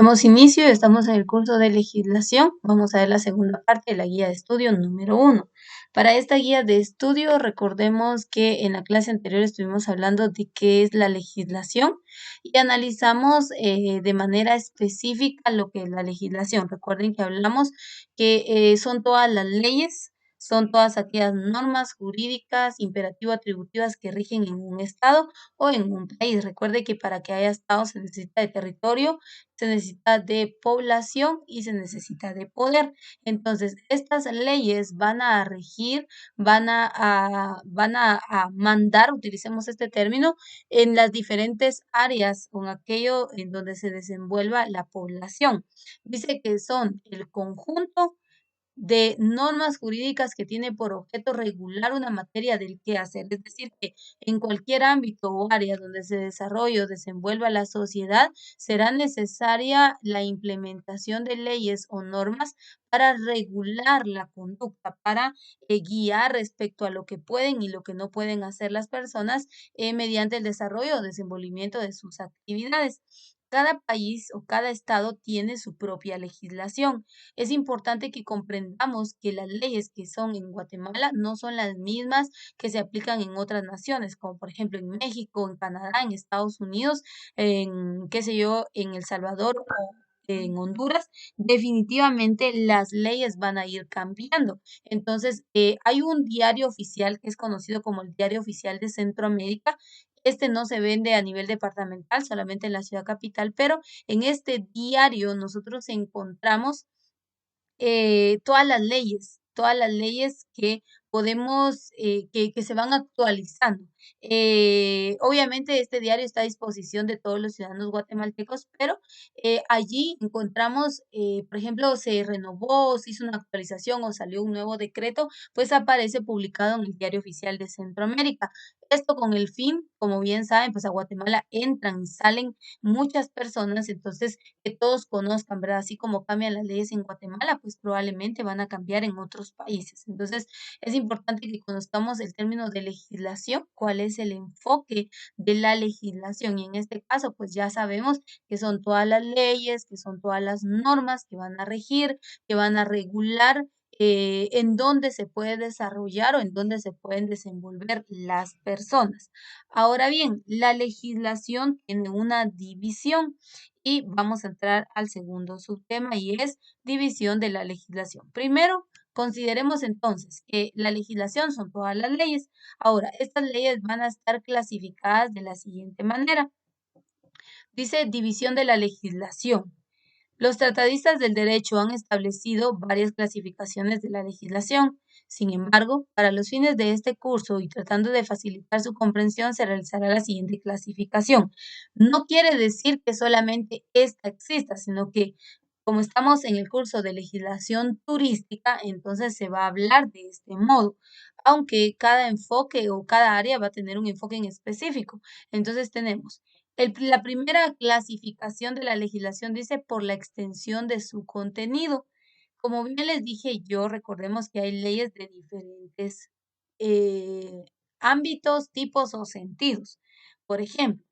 Damos inicio, estamos en el curso de legislación. Vamos a ver la segunda parte de la guía de estudio número 1. Para esta guía de estudio, recordemos que en la clase anterior estuvimos hablando de qué es la legislación y analizamos de manera específica lo que es la legislación. Recuerden que hablamos que son todas las leyes, son todas aquellas normas jurídicas, imperativo-atributivas que rigen en un estado o en un país. Recuerde que para que haya estado se necesita de territorio, se necesita de población y se necesita de poder. Entonces, estas leyes van a regir, van a mandar, utilicemos este término, en las diferentes áreas o en aquello en donde se desenvuelva la población. Dice que son el conjunto de normas jurídicas que tiene por objeto regular una materia del quehacer. Es decir, que en cualquier ámbito o área donde se desarrolle o desenvuelva la sociedad, será necesaria la implementación de leyes o normas para regular la conducta, para guiar respecto a lo que pueden y lo que no pueden hacer las personas mediante el desarrollo o desenvolvimiento de sus actividades. Cada país o cada estado tiene su propia legislación. Es importante que comprendamos que las leyes que son en Guatemala no son las mismas que se aplican en otras naciones, como por ejemplo en México, en Canadá, en Estados Unidos, en qué sé yo, en El Salvador o en Honduras. Definitivamente las leyes van a ir cambiando. Entonces, hay un diario oficial que es conocido como el Diario Oficial de Centroamérica. Este no se vende a nivel departamental, solamente en la ciudad capital, pero en este diario nosotros encontramos todas las leyes que podemos, que se van actualizando. Obviamente este diario está a disposición de todos los ciudadanos guatemaltecos, pero allí encontramos, por ejemplo, se renovó, se hizo una actualización o salió un nuevo decreto, pues aparece publicado en el Diario Oficial de Centroamérica. Esto con el fin, como bien saben, pues a Guatemala entran y salen muchas personas, entonces que todos conozcan, ¿verdad? Así como cambian las leyes en Guatemala, pues probablemente van a cambiar en otros países. Entonces, es importante que conozcamos el término de legislación, cuál es el enfoque de la legislación. Y en este caso, pues ya sabemos que son todas las leyes, que son todas las normas que van a regir, que van a regular en dónde se puede desarrollar o en dónde se pueden desenvolver las personas. Ahora bien, la legislación tiene una división y vamos a entrar al segundo subtema y es división de la legislación. Primero, consideremos entonces que la legislación son todas las leyes. Ahora, estas leyes van a estar clasificadas de la siguiente manera. Dice división de la legislación. Los tratadistas del derecho han establecido varias clasificaciones de la legislación. Sin embargo, para los fines de este curso y tratando de facilitar su comprensión, se realizará la siguiente clasificación. No quiere decir que solamente esta exista, sino que como estamos en el curso de legislación turística, entonces se va a hablar de este modo, aunque cada enfoque o cada área va a tener un enfoque en específico. Entonces tenemos la primera clasificación de la legislación dice por la extensión de su contenido. Como bien les dije yo, recordemos que hay leyes de diferentes eh, ámbitos, tipos o sentidos. Por ejemplo,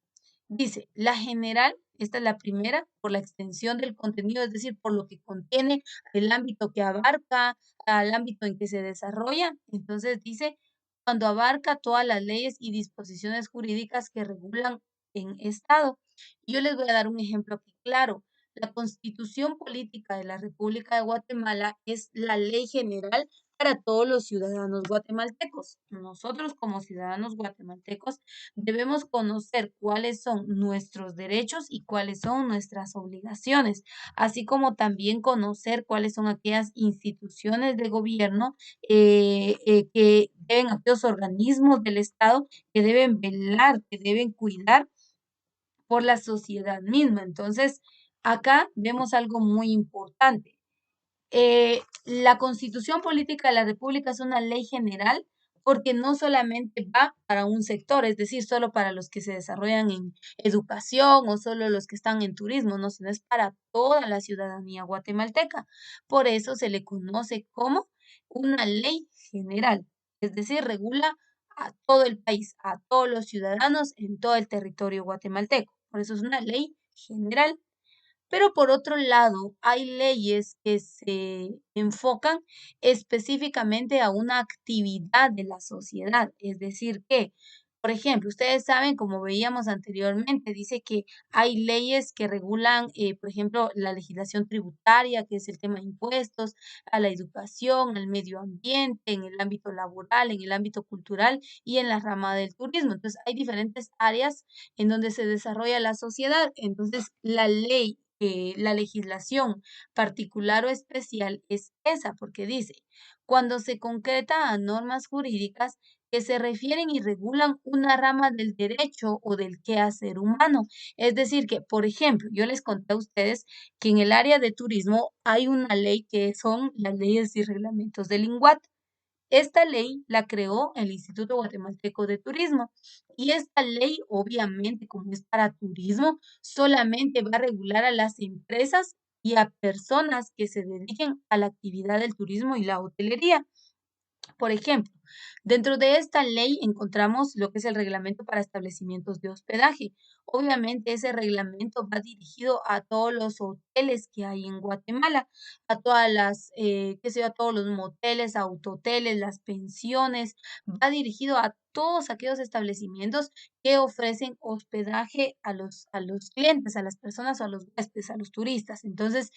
dice, la general, esta es la primera, por la extensión del contenido, es decir, por lo que contiene, el ámbito que abarca, al ámbito en que se desarrolla. Entonces dice, cuando abarca todas las leyes y disposiciones jurídicas que regulan en Estado. Y yo les voy a dar un ejemplo aquí claro. La Constitución Política de la República de Guatemala es la ley general para todos los ciudadanos guatemaltecos. Nosotros como ciudadanos guatemaltecos debemos conocer cuáles son nuestros derechos y cuáles son nuestras obligaciones, así como también conocer cuáles son aquellas instituciones de gobierno que deben, aquellos organismos del Estado que deben velar, que deben cuidar por la sociedad misma. Entonces, acá vemos algo muy importante. La Constitución Política de la República es una ley general porque no solamente va para un sector, es decir, solo para los que se desarrollan en educación o solo los que están en turismo, no, sino es para toda la ciudadanía guatemalteca. Por eso se le conoce como una ley general, es decir, regula a todo el país, a todos los ciudadanos en todo el territorio guatemalteco. Por eso es una ley general. Pero por otro lado, hay leyes que se enfocan específicamente a una actividad de la sociedad. Es decir, que, por ejemplo, ustedes saben, como veíamos anteriormente, dice que hay leyes que regulan, por ejemplo, la legislación tributaria, que es el tema de impuestos, a la educación, al medio ambiente, en el ámbito laboral, en el ámbito cultural y en la rama del turismo. Entonces, hay diferentes áreas en donde se desarrolla la sociedad. Entonces, la ley, la legislación particular o especial es esa, porque dice, cuando se concreta a normas jurídicas que se refieren y regulan una rama del derecho o del quehacer humano. Es decir, que, por ejemplo, yo les conté a ustedes que en el área de turismo hay una ley que son las leyes y reglamentos del INGUAT. Esta ley la creó el Instituto Guatemalteco de Turismo y esta ley, obviamente, como es para turismo, solamente va a regular a las empresas y a personas que se dediquen a la actividad del turismo y la hotelería. Por ejemplo, dentro de esta ley encontramos lo que es el reglamento para establecimientos de hospedaje. Obviamente ese reglamento va dirigido a todos los hoteles que hay en Guatemala, a todas las, qué sé yo, a todos los moteles, autohoteles, las pensiones, va dirigido a todos aquellos establecimientos que ofrecen hospedaje a los clientes, a las personas o a los huéspedes, a los turistas. Entonces,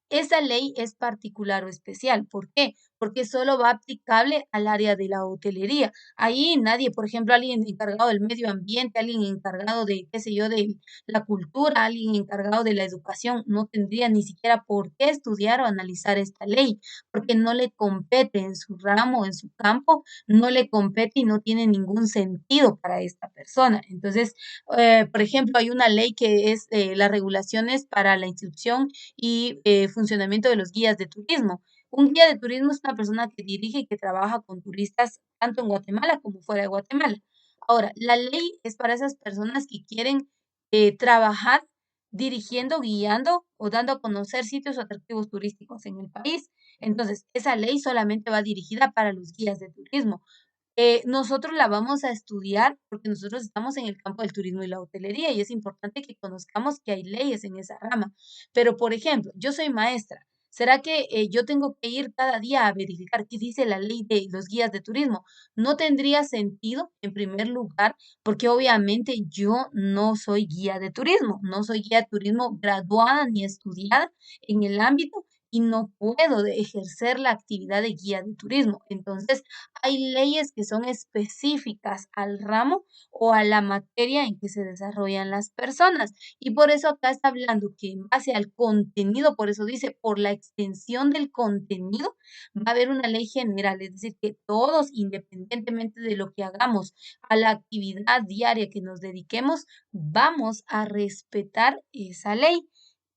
esa ley es particular o especial. ¿Por qué? Porque solo va aplicable al área de la hotelería. Ahí nadie, por ejemplo, alguien encargado del medio ambiente, alguien encargado de, qué sé yo, de la cultura, alguien encargado de la educación, no tendría ni siquiera por qué estudiar o analizar esta ley, porque no le compete en su ramo, en su campo, no le compete y no tiene ningún sentido para esta persona. Entonces, por ejemplo, hay una ley que es las regulaciones para la inscripción y funcionamiento de los guías de turismo. Un guía de turismo es una persona que dirige y que trabaja con turistas tanto en Guatemala como fuera de Guatemala. Ahora, la ley es para esas personas que quieren trabajar dirigiendo, guiando o dando a conocer sitios o atractivos turísticos en el país. Entonces, esa ley solamente va dirigida para los guías de turismo. Nosotros la vamos a estudiar porque nosotros estamos en el campo del turismo y la hotelería y es importante que conozcamos que hay leyes en esa rama. Pero, por ejemplo, yo soy maestra. ¿Será que yo tengo que ir cada día a verificar qué dice la ley de los guías de turismo? No tendría sentido, en primer lugar, porque obviamente yo no soy guía de turismo, no soy guía de turismo graduada ni estudiada en el ámbito y no puedo ejercer la actividad de guía de turismo. Entonces, hay leyes que son específicas al ramo o a la materia en que se desarrollan las personas. Y por eso acá está hablando que en base al contenido, por eso dice, por la extensión del contenido, va a haber una ley general, es decir, que todos, independientemente de lo que hagamos, a la actividad diaria que nos dediquemos, vamos a respetar esa ley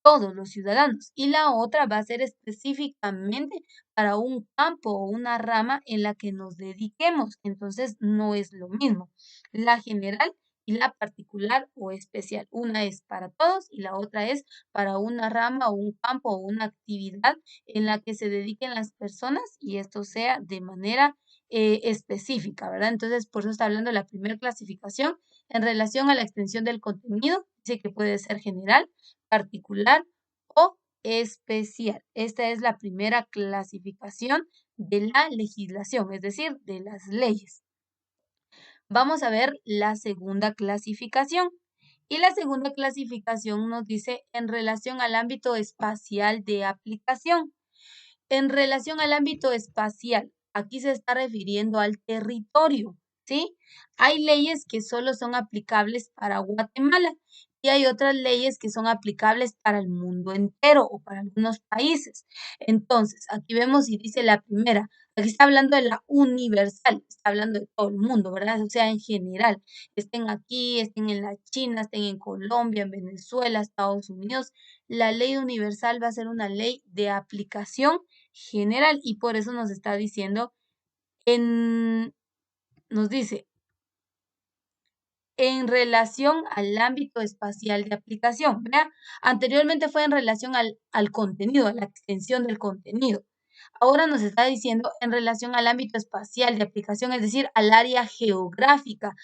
todos los ciudadanos. Y la otra va a ser específicamente para un campo o una rama en la que nos dediquemos. Entonces, no es lo mismo. La general y la particular o especial. Una es para todos y la otra es para una rama o un campo o una actividad en la que se dediquen las personas y esto sea de manera específica, ¿verdad? Entonces, por eso está hablando de la primera clasificación en relación a la extensión del contenido. Dice que puede ser general, particular o especial. Esta es la primera clasificación de la legislación, es decir, de las leyes. Vamos a ver la segunda clasificación. Y la segunda clasificación nos dice en relación al ámbito espacial de aplicación. En relación al ámbito espacial, aquí se está refiriendo al territorio, ¿sí? Hay leyes que solo son aplicables para Guatemala y hay otras leyes que son aplicables para el mundo entero o para algunos países. Entonces, aquí vemos y dice la primera, aquí está hablando de la universal, está hablando de todo el mundo, ¿verdad? O sea, en general, estén aquí, estén en la China, estén en Colombia, en Venezuela, Estados Unidos, la ley universal va a ser una ley de aplicación general y por eso nos está diciendo en, nos dice, en relación al ámbito espacial de aplicación. Vea, anteriormente fue en relación al contenido, a la extensión del contenido. Ahora nos está diciendo en relación al ámbito espacial de aplicación, es decir, al área geográfica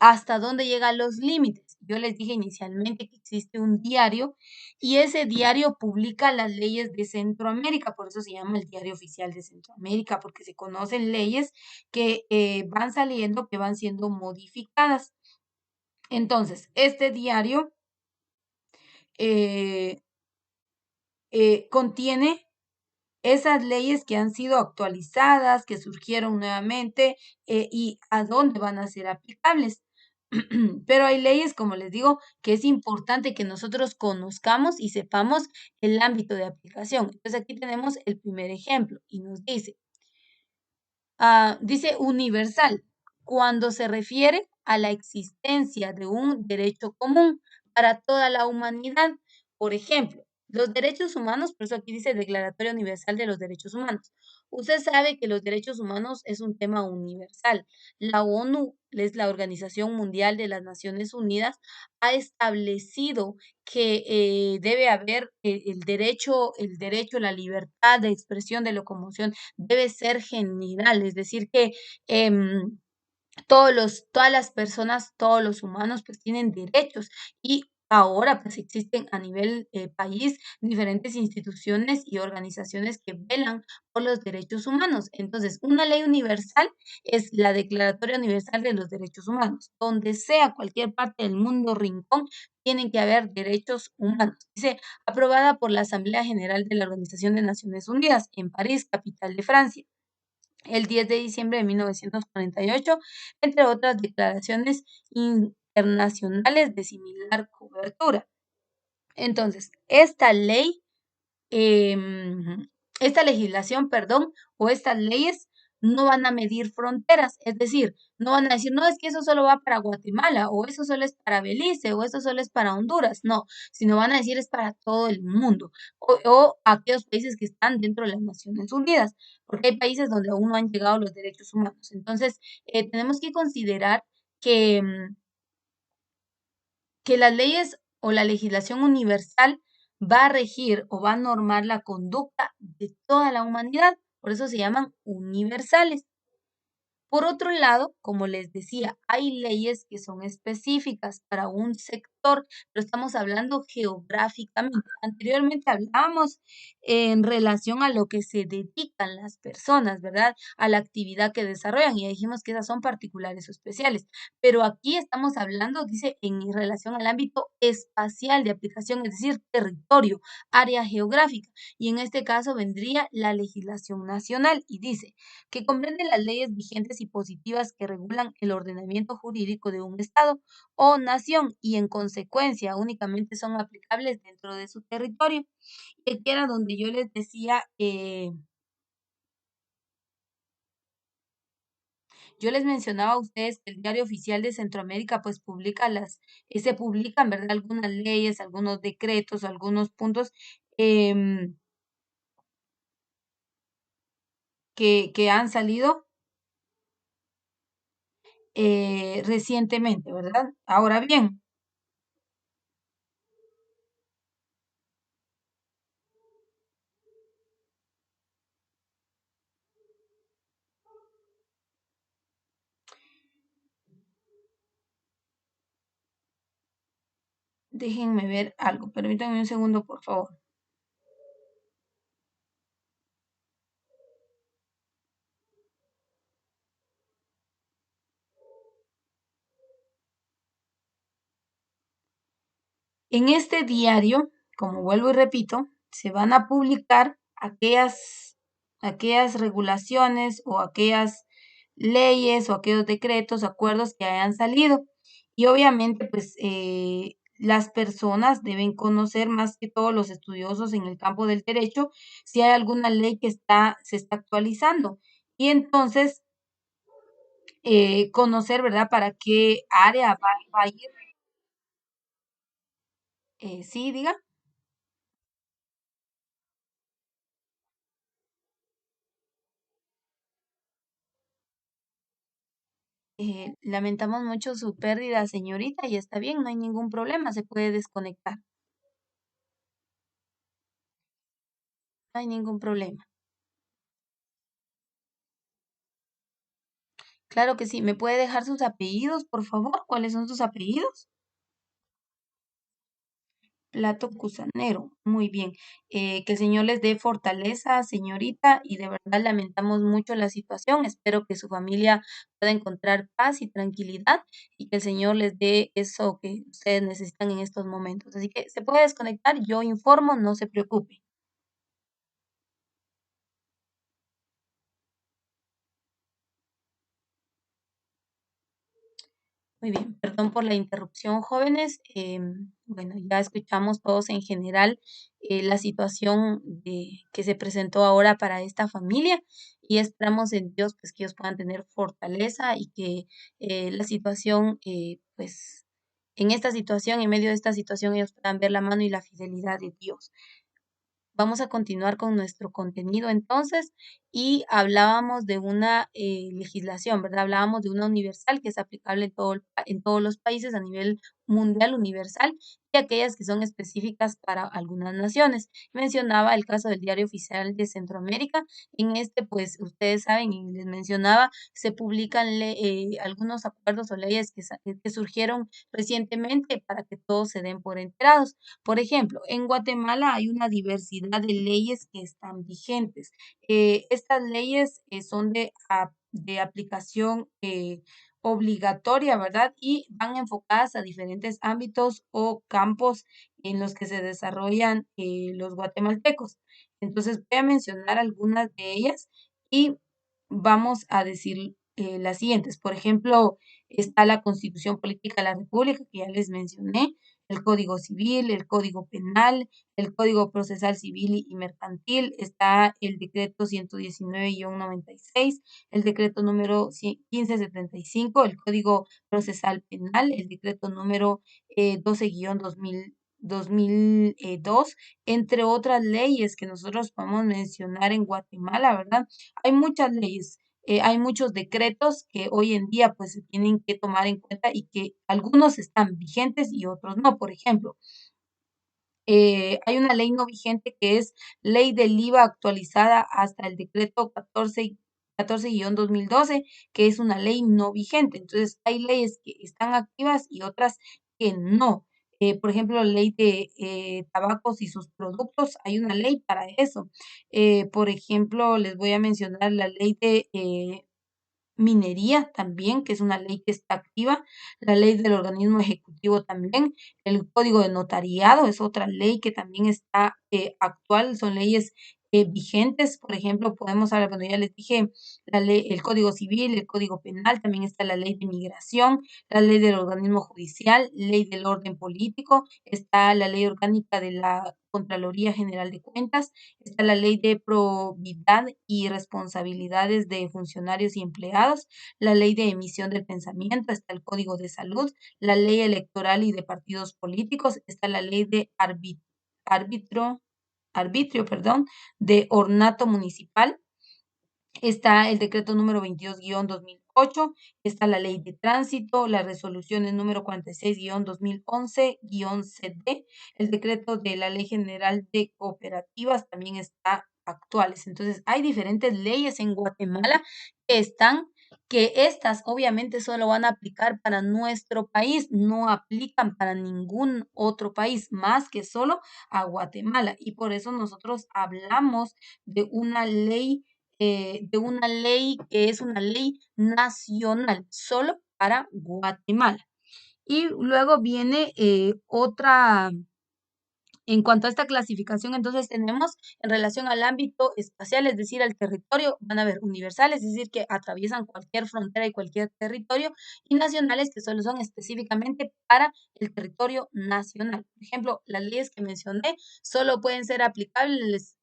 hasta dónde llegan los límites. Yo les dije inicialmente que existe un diario y ese diario publica las leyes de Centroamérica, por eso se llama el Diario Oficial de Centroamérica, porque se conocen leyes que van saliendo, que van siendo modificadas. Entonces, este diario eh, contiene esas leyes que han sido actualizadas, que surgieron nuevamente y a dónde van a ser aplicables. Pero hay leyes, como les digo, que es importante que nosotros conozcamos y sepamos el ámbito de aplicación. Entonces aquí tenemos el primer ejemplo y nos dice, dice universal, cuando se refiere a la existencia de un derecho común para toda la humanidad. Por ejemplo, los derechos humanos, por eso aquí dice Declaratoria Universal de los Derechos Humanos. Usted sabe que los derechos humanos es un tema universal. La ONU, es la Organización Mundial de las Naciones Unidas, ha establecido que debe haber el derecho, la libertad de expresión, de locomoción, debe ser general, es decir, que todas las personas, todos los humanos, pues tienen derechos y ahora pues existen a nivel país diferentes instituciones y organizaciones que velan por los derechos humanos. Entonces, una ley universal es la Declaratoria Universal de los Derechos Humanos. Donde sea, cualquier parte del mundo, rincón, tienen que haber derechos humanos. Dice, aprobada por la Asamblea General de la Organización de Naciones Unidas en París, capital de Francia el 10 de diciembre de 1948, entre otras declaraciones internacionales de similar cobertura. Entonces, esta legislación, perdón, o estas leyes no van a medir fronteras, es decir, no van a decir, no, es que eso solo va para Guatemala, o eso solo es para Belice, o eso solo es para Honduras, no, sino van a decir es para todo el mundo, o aquellos países que están dentro de las Naciones Unidas, porque hay países donde aún no han llegado los derechos humanos. Entonces, tenemos que considerar que las leyes o la legislación universal va a regir o va a normar la conducta de toda la humanidad. Por eso se llaman universales. Por otro lado, como les decía, hay leyes que son específicas para un sector, pero estamos hablando geográficamente. Anteriormente hablábamos en relación a lo que se dedican las personas, ¿verdad? A la actividad que desarrollan y dijimos que esas son particulares o especiales. Pero aquí estamos hablando, dice, en relación al ámbito espacial de aplicación, es decir, territorio, área geográfica. Y en este caso vendría la legislación nacional y dice, que comprende las leyes vigentes y positivas que regulan el ordenamiento jurídico de un Estado o nación y en consecuencia únicamente son aplicables dentro de su territorio. Y aquí era donde yo les decía, yo les mencionaba a ustedes que el Diario Oficial de Centroamérica pues publica se publican, ¿verdad? Algunas leyes, algunos decretos, algunos puntos em, que han salido recientemente, ¿verdad? Ahora bien, déjenme ver algo, permítanme un segundo, por favor. En este diario, como vuelvo y repito, se van a publicar aquellas regulaciones o aquellas leyes o aquellos decretos, acuerdos que hayan salido. Y obviamente, pues las personas deben conocer más que todos los estudiosos en el campo del derecho si hay alguna ley que se está actualizando. Y entonces, conocer, ¿verdad?, para qué área va a ir. Sí, diga. Lamentamos mucho su pérdida, señorita, y está bien, no hay ningún problema, se puede desconectar, no hay ningún problema. Claro que sí. ¿Me puede dejar sus apellidos, por favor? ¿Cuáles son sus apellidos? Plato Cusanero. Muy bien. Que el Señor les dé fortaleza, señorita, y de verdad lamentamos mucho la situación. Espero que su familia pueda encontrar paz y tranquilidad y que el Señor les dé eso que ustedes necesitan en estos momentos. Así que se puede desconectar, yo informo, no se preocupe. Muy bien, perdón por la interrupción, jóvenes. Bueno, ya escuchamos todos en general la situación que se presentó ahora para esta familia y esperamos en Dios pues que ellos puedan tener fortaleza y que la situación, pues en esta situación, en medio de esta situación, ellos puedan ver la mano y la fidelidad de Dios. Vamos a continuar con nuestro contenido entonces y hablábamos de una legislación, ¿verdad? Hablábamos de una universal que es aplicable en en todos los países a nivel mundial universal y aquellas que son específicas para algunas naciones. Mencionaba el caso del Diario Oficial de Centroamérica. En este, pues ustedes saben y les mencionaba, se publican algunos acuerdos o leyes que surgieron recientemente para que todos se den por enterados. Por ejemplo, en Guatemala hay una diversidad de leyes que están vigentes. Estas leyes son de aplicación obligatoria, ¿verdad? Y van enfocadas a diferentes ámbitos o campos en los que se desarrollan los guatemaltecos. Entonces, voy a mencionar algunas de ellas y vamos a decir las siguientes. Por ejemplo, está la Constitución Política de la República, que ya les mencioné, el Código Civil, el Código Penal, el Código Procesal Civil y Mercantil, está el decreto 119-96, el decreto número 1575, el Código Procesal Penal, el decreto número 12-2002, entre otras leyes que nosotros podemos mencionar en Guatemala, ¿verdad? Hay muchas leyes. Hay muchos decretos que hoy en día pues se tienen que tomar en cuenta y que algunos están vigentes y otros no. Por ejemplo, hay una ley no vigente que es ley del IVA actualizada hasta el decreto 14-2012, que es una ley no vigente. Entonces, hay leyes que están activas y otras que no. Por ejemplo, la ley de tabacos y sus productos, hay una ley para eso. Por ejemplo, les voy a mencionar la ley de minería también, que es una ley que está activa, la ley del organismo ejecutivo también, el código de notariado es otra ley que también está actual, son leyes vigentes, por ejemplo, podemos hablar, bueno, ya les dije, la ley, el código civil, el código penal, también está la ley de migración, la ley del organismo judicial, ley del orden político, está la ley orgánica de la Contraloría General de Cuentas, está la ley de probidad y responsabilidades de funcionarios y empleados, la ley de emisión del pensamiento, está el Código de Salud, la ley electoral y de partidos políticos, está la ley de árbitro, arbitrio, perdón, de ornato municipal, está el decreto número 22-2008, está la ley de tránsito, las resoluciones número 46-2011-CD, el decreto de la Ley General de Cooperativas también está actuales. Entonces, hay diferentes leyes en Guatemala que están, que estas obviamente solo van a aplicar para nuestro país, no aplican para ningún otro país más que solo a Guatemala. Y por eso nosotros hablamos de una ley que es una ley nacional, solo para Guatemala. Y luego viene otra, en cuanto a esta clasificación, entonces tenemos en relación al ámbito espacial, es decir, al territorio, van a haber universales, es decir, que atraviesan cualquier frontera y cualquier territorio, y nacionales que solo son específicamente para el territorio nacional. Por ejemplo, las leyes que mencioné solo pueden ser aplicables,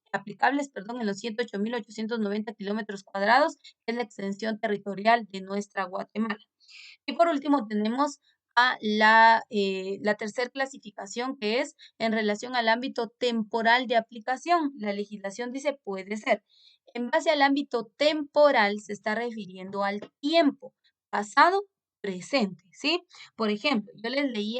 perdón, en los 108.890 kilómetros cuadrados, que es la extensión territorial de nuestra Guatemala. Y por último tenemos a la tercera clasificación que es en relación al ámbito temporal de aplicación. La legislación dice puede ser. En base al ámbito temporal se está refiriendo al tiempo pasado presente, ¿sí? Por ejemplo, yo les leí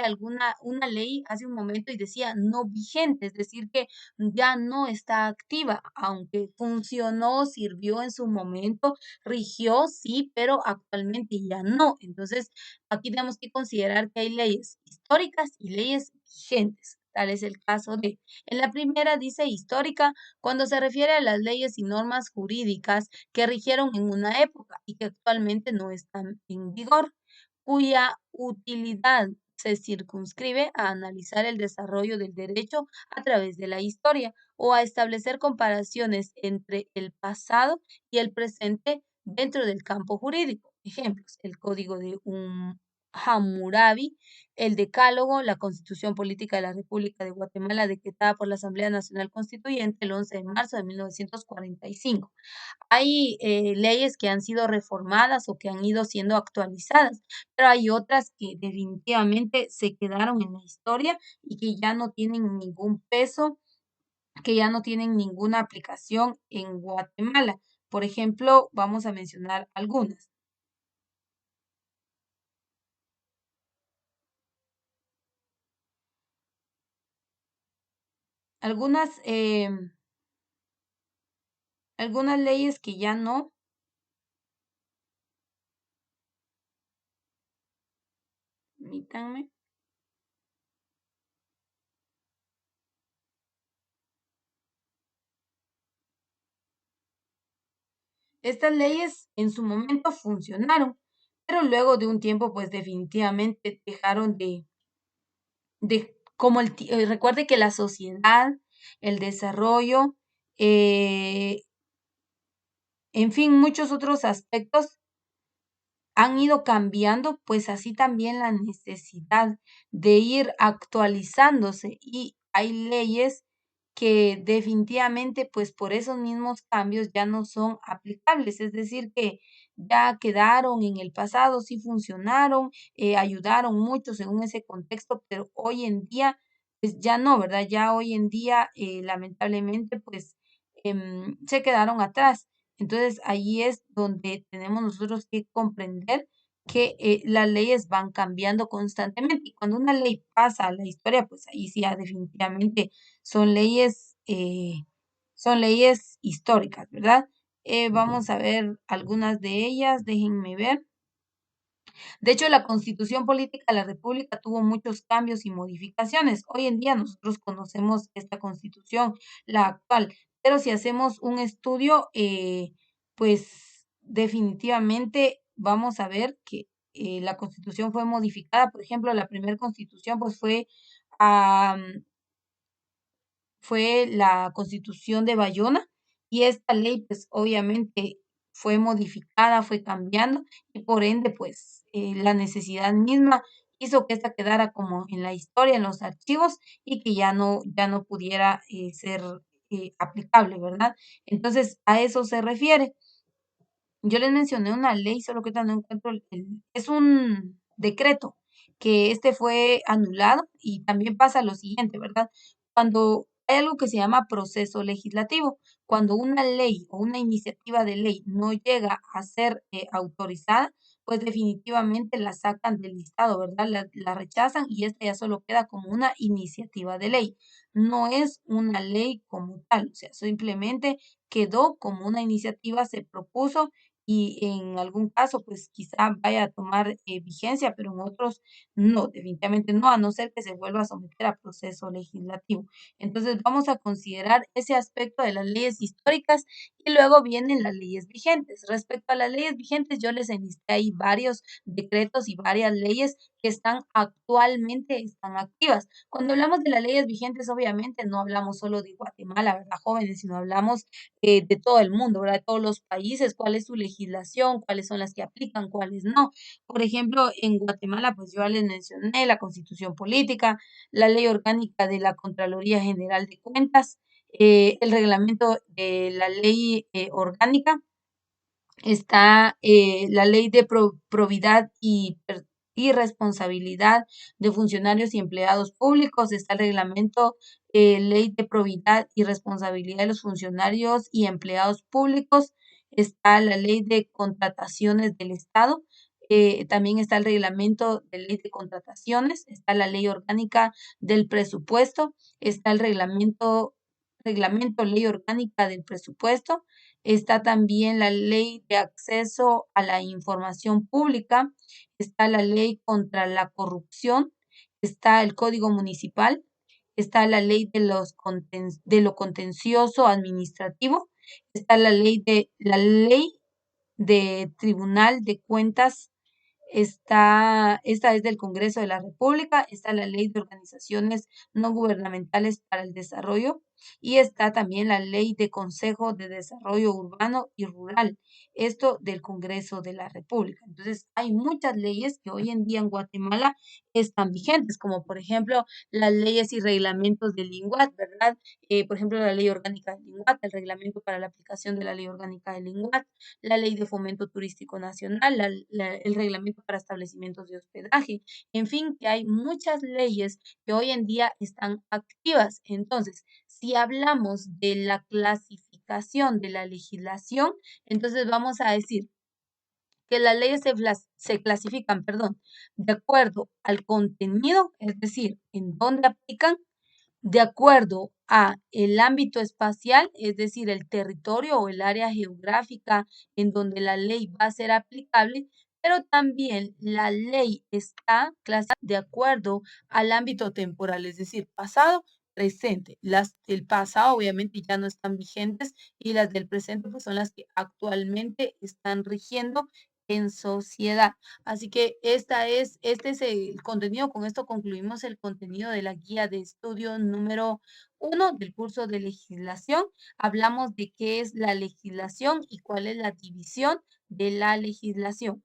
una ley hace un momento y decía no vigente, es decir, que ya no está activa, aunque funcionó, sirvió en su momento, rigió, sí, pero actualmente ya no. Entonces, aquí tenemos que considerar que hay leyes históricas y leyes vigentes. Tal es el caso de, en la primera dice histórica cuando se refiere a las leyes y normas jurídicas que rigieron en una época y que actualmente no están en vigor, cuya utilidad se circunscribe a analizar el desarrollo del derecho a través de la historia o a establecer comparaciones entre el pasado y el presente dentro del campo jurídico. Ejemplos, el Código de Hammurabi, el Decálogo, la Constitución Política de la República de Guatemala decretada por la Asamblea Nacional Constituyente el 11 de marzo de 1945. Hay leyes que han sido reformadas o que han ido siendo actualizadas, pero hay otras que definitivamente se quedaron en la historia y que ya no tienen ningún peso, que ya no tienen ninguna aplicación en Guatemala. Por ejemplo, vamos a mencionar algunas. Algunas, algunas leyes que ya no, permítanme. Estas leyes en su momento funcionaron, pero luego de un tiempo, pues definitivamente dejaron como recuerde que la sociedad, el desarrollo, eh, en fin, muchos otros aspectos han ido cambiando, pues así también la necesidad de ir actualizándose y hay leyes que definitivamente, pues por esos mismos cambios ya no son aplicables, es decir, que ya quedaron en el pasado, sí funcionaron, ayudaron mucho según ese contexto, pero hoy en día, pues ya no, ¿verdad? Ya hoy en día, lamentablemente, pues se quedaron atrás. Entonces, ahí es donde tenemos nosotros que comprender que las leyes van cambiando constantemente y cuando una ley pasa a la historia, pues ahí sí ya definitivamente son son leyes históricas, ¿verdad? Vamos a ver algunas de ellas, déjenme ver. De hecho, la Constitución Política de la República tuvo muchos cambios y modificaciones. Hoy en día nosotros conocemos esta Constitución, la actual, pero si hacemos un estudio, pues definitivamente vamos a ver que la Constitución fue modificada. Por ejemplo, la primera Constitución pues fue la Constitución de Bayona y esta ley, pues obviamente fue modificada, fue cambiando y por ende, pues la necesidad misma hizo que esta quedara como en la historia, en los archivos y que ya no pudiera ser aplicable, ¿verdad? Entonces, a eso se refiere. Yo les mencioné una ley, solo que ahorita no encuentro es un decreto, que este fue anulado y también pasa lo siguiente, ¿verdad? Cuando hay algo que se llama proceso legislativo, cuando una ley o una iniciativa de ley no llega a ser autorizada, pues definitivamente la sacan del listado, ¿verdad? La rechazan y esta ya solo queda como una iniciativa de ley. No es una ley como tal, o sea, simplemente quedó como una iniciativa, se propuso y en algún caso, pues quizá vaya a tomar vigencia, pero en otros no, definitivamente no, a no ser que se vuelva a someter a proceso legislativo. Entonces vamos a considerar ese aspecto de las leyes históricas y luego vienen las leyes vigentes. Respecto a las leyes vigentes, yo les enlisté ahí varios decretos y varias leyes que están activas. Cuando hablamos de las leyes vigentes, obviamente no hablamos solo de Guatemala, ¿verdad, jóvenes? Sino hablamos de todo el mundo, ¿verdad? De todos los países, cuál es su legislación, cuáles son las que aplican, cuáles no. Por ejemplo, en Guatemala, pues yo ya les mencioné la Constitución Política, la Ley Orgánica de la Contraloría General de Cuentas, el reglamento de la Ley Orgánica, está la ley de probidad y responsabilidad de funcionarios y empleados públicos, está el reglamento, ley de probidad y responsabilidad de los funcionarios y empleados públicos, está la ley de contrataciones del Estado, también está el reglamento de ley de contrataciones, está la ley orgánica del presupuesto, está el reglamento ley orgánica del presupuesto, está también la ley de acceso a la información pública, está la ley contra la corrupción, está el código municipal, está la ley de lo contencioso administrativo, está la ley de Tribunal de Cuentas. Esta es del Congreso de la República, está la Ley de Organizaciones No Gubernamentales para el Desarrollo y está también la Ley de Consejo de Desarrollo Urbano y Rural, esto del Congreso de la República. Entonces, hay muchas leyes que hoy en día en Guatemala están vigentes, como por ejemplo las leyes y reglamentos del INGUAT, ¿verdad? Por ejemplo, la Ley Orgánica del INGUAT, el reglamento para la aplicación de la Ley Orgánica del INGUAT, la Ley de Fomento Turístico Nacional, el reglamento para establecimientos de hospedaje, en fin, que hay muchas leyes que hoy en día están activas. Entonces, si hablamos de la clasificación de la legislación, entonces vamos a decir que las leyes se clasifican, perdón, de acuerdo al contenido, es decir, en dónde aplican, de acuerdo a el ámbito espacial, es decir, el territorio o el área geográfica en donde la ley va a ser aplicable, pero también la ley está clasificada de acuerdo al ámbito temporal, es decir, pasado, presente. Las del pasado obviamente ya no están vigentes y las del presente pues son las que actualmente están rigiendo en sociedad. Así que este es el contenido. Con esto concluimos el contenido de la guía de estudio número 1 del curso de legislación. Hablamos de qué es la legislación y cuál es la división de la legislación.